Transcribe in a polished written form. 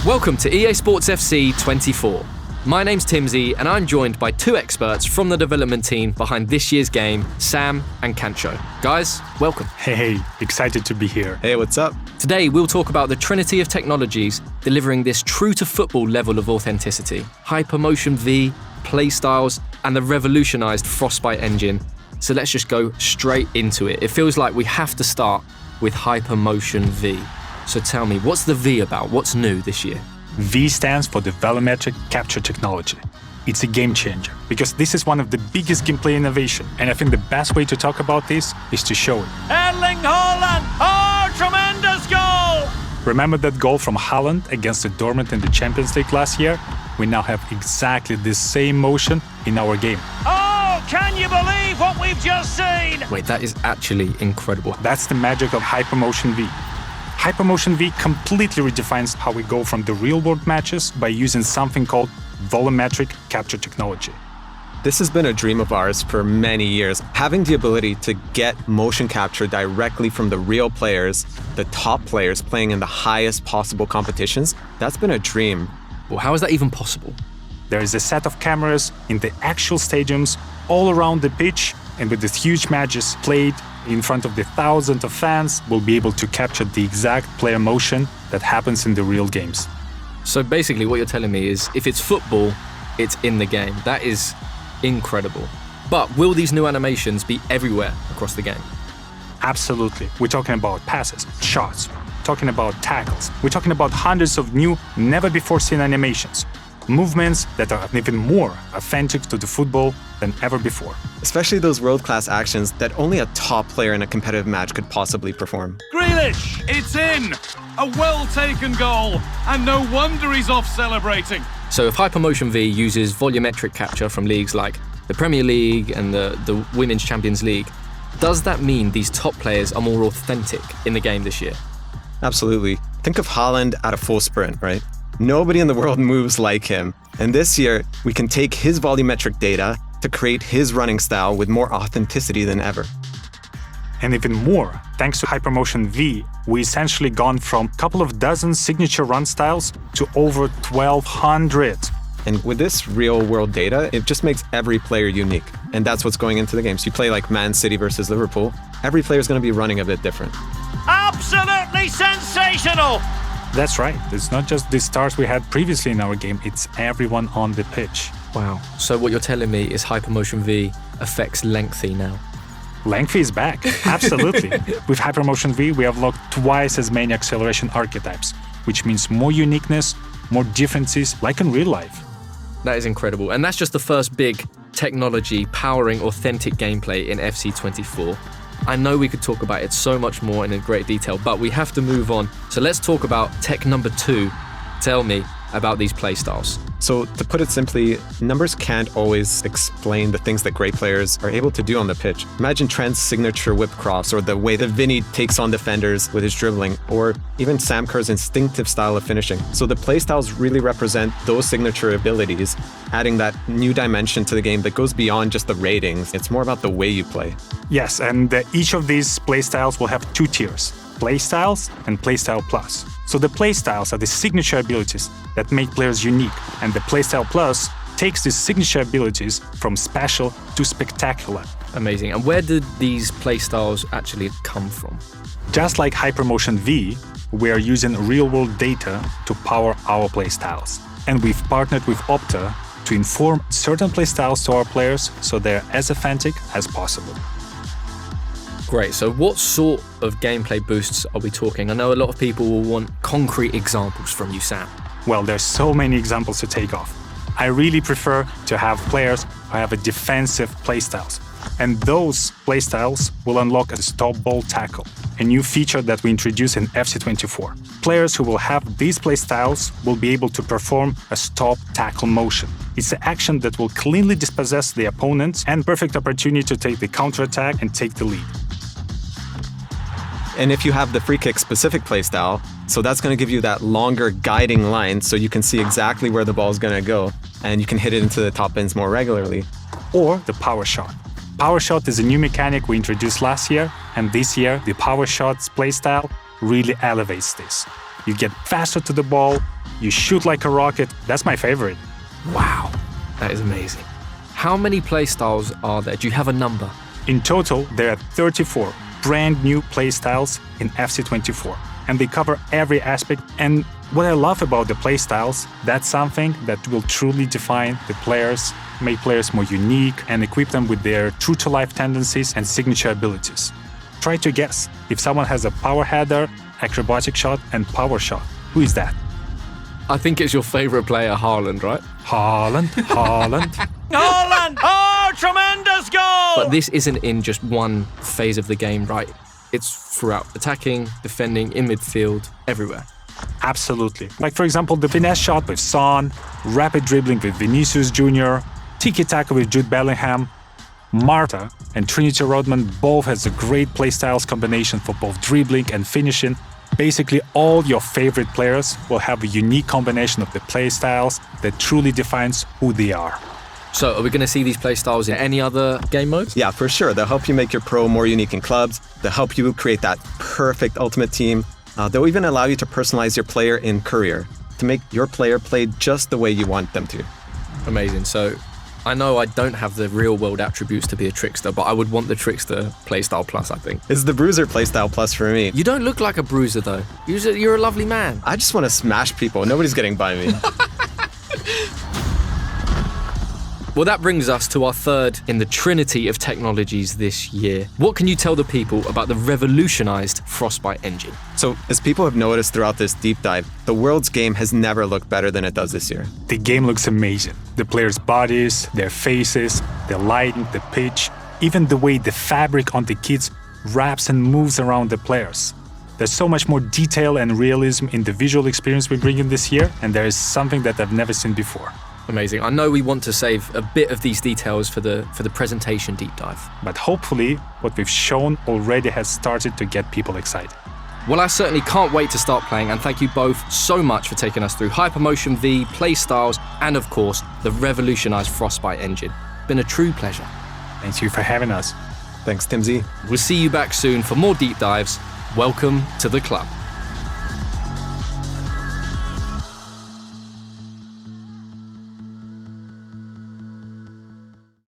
Welcome to EA Sports FC 24. My name's Timsy, and I'm joined by two experts from the development team behind this year's game, Sam and Kancho. Guys, welcome. Hey, excited to be here. Hey, what's up? Today, we'll talk about the trinity of technologies delivering this true-to-football level of authenticity. Hypermotion V, PlayStyles, and the revolutionized Frostbite engine. So let's just go straight into it. It feels like we have to start with Hypermotion V. So tell me, what's the V about? What's new this year? V stands for the volumetric capture technology. It's a game changer because this is one of the biggest gameplay innovation, and I think the best way to talk about this is to show it. Erling Haaland! Oh, tremendous goal! Remember that goal from Haaland against the Dortmund in the Champions League last year? We now have exactly the same motion in our game. Oh, can you believe what we've just seen? Wait, that is actually incredible. That's the magic of Hypermotion V. Hypermotion V completely redefines how we go from the real-world matches by using something called volumetric capture technology. This has been a dream of ours for many years. Having the ability to get motion capture directly from the real players, the top players playing in the highest possible competitions, that's been a dream. Well, how is that even possible? There is a set of cameras in the actual stadiums all around the pitch, and with these huge matches played in front of the thousands of fans, we'll be able to capture the exact player motion that happens in the real games. So basically what you're telling me is if it's football, it's in the game. That is incredible. But will these new animations be everywhere across the game? Absolutely. We're talking about passes, shots, talking about tackles. We're talking about hundreds of new, never-before-seen animations. Movements that are even more authentic to the football than ever before. Especially those world-class actions that only a top player in a competitive match could possibly perform. Grealish, it's in! A well-taken goal, and no wonder he's off celebrating. So if Hypermotion V uses volumetric capture from leagues like the Premier League and the Women's Champions League, does that mean these top players are more authentic in the game this year? Absolutely. Think of Haaland at a full sprint, right? Nobody in the world moves like him. And this year, we can take his volumetric data to create his running style with more authenticity than ever. And even more, thanks to Hypermotion V, we essentially gone from a couple of dozen signature run styles to over 1,200. And with this real-world data, it just makes every player unique. And that's what's going into the games. You play like Man City versus Liverpool, every player is going to be running a bit different. Absolutely sensational! That's right. It's not just the stars we had previously in our game, it's everyone on the pitch. Wow. So what you're telling me is Hypermotion V affects lengthy now. Lengthy is back, absolutely. With Hypermotion V, we have locked twice as many acceleration archetypes, which means more uniqueness, more differences, like in real life. That is incredible. And that's just the first big technology powering authentic gameplay in FC24. I know we could talk about it so much more in great detail, but we have to move on. So let's talk about tech number 2. Tell me about these playstyles. So to put it simply, numbers can't always explain the things that great players are able to do on the pitch. Imagine Trent's signature whip cross, or the way that Vinny takes on defenders with his dribbling, or even Sam Kerr's instinctive style of finishing. So the playstyles really represent those signature abilities, adding that new dimension to the game that goes beyond just the ratings. It's more about the way you play. Yes, and each of these playstyles will have 2 tiers, Playstyles and Playstyle Plus. So the Playstyles are the signature abilities that make players unique, and the Playstyle Plus takes these signature abilities from special to spectacular. Amazing. And where did these playstyles actually come from? Just like Hypermotion V, we are using real-world data to power our playstyles. And we've partnered with Opta to inform certain playstyles to our players so they're as authentic as possible. Great. So what sort of gameplay boosts are we talking? I know a lot of people will want concrete examples from you, Sam. Well, there's so many examples to take off. I really prefer to have players who have a defensive playstyles. And those playstyles will unlock a stop ball tackle, a new feature that we introduced in FC24. Players who will have these playstyles will be able to perform a stop tackle motion. It's an action that will cleanly dispossess the opponent and perfect opportunity to take the counterattack and take the lead. And if you have the free kick specific playstyle, so that's going to give you that longer guiding line so you can see exactly where the ball is going to go and you can hit it into the top bins more regularly. Or the power shot. Power shot is a new mechanic we introduced last year, and this year the power shots playstyle really elevates this. you get faster to the ball, you shoot like a rocket. That's my favorite. Wow, that is amazing. How many playstyles are there? Do you have a number? In total, there are 34 brand new playstyles in FC24, and they cover every aspect. And what I love about the playstyles, that's something that will truly define the players, make players more unique, and equip them with their true-to-life tendencies and signature abilities. Try to guess if someone has a power header, acrobatic shot, and power shot. Who is that? I think it's your favorite player, Haaland, right? Haaland. Haaland! Oh, tremendous goal! But this isn't in just one phase of the game, right? It's throughout attacking, defending, in midfield, everywhere. Absolutely. Like, for example, the finesse shot with Son, rapid dribbling with Vinicius Jr., tiki-taka with Jude Bellingham. Marta and Trinity Rodman both has a great playstyles combination for both dribbling and finishing. Basically, all your favorite players will have a unique combination of the playstyles that truly defines who they are. So are we going to see these playstyles in any other game modes? Yeah, for sure. They'll help you make your pro more unique in clubs. They'll help you create that perfect ultimate team. They'll even allow you to personalize your player in career to make your player play just the way you want them to. Amazing. So I know I don't have the real world attributes to be a trickster, but I would want the trickster playstyle plus, I think. It's the bruiser playstyle plus for me. You don't look like a bruiser though. You're a lovely man. I just want to smash people. Nobody's getting by me. Well, that brings us to our third in the trinity of technologies this year. What can you tell the people about the revolutionized Frostbite engine? So, as people have noticed throughout this deep dive, the world's game has never looked better than it does this year. The game looks amazing. The players' bodies, their faces, the lighting, the pitch, even the way the fabric on the kits wraps and moves around the players. There's so much more detail and realism in the visual experience we bring in this year, and there is something that I've never seen before. Amazing. I know we want to save a bit of these details for the presentation deep dive. But hopefully, what we've shown already has started to get people excited. Well, I certainly can't wait to start playing, and thank you both so much for taking us through Hypermotion V, Playstyles, and of course, the revolutionized Frostbite engine. Been a true pleasure. Thank you for having us. Thanks, Timsy. We'll see you back soon for more deep dives. Welcome to the club.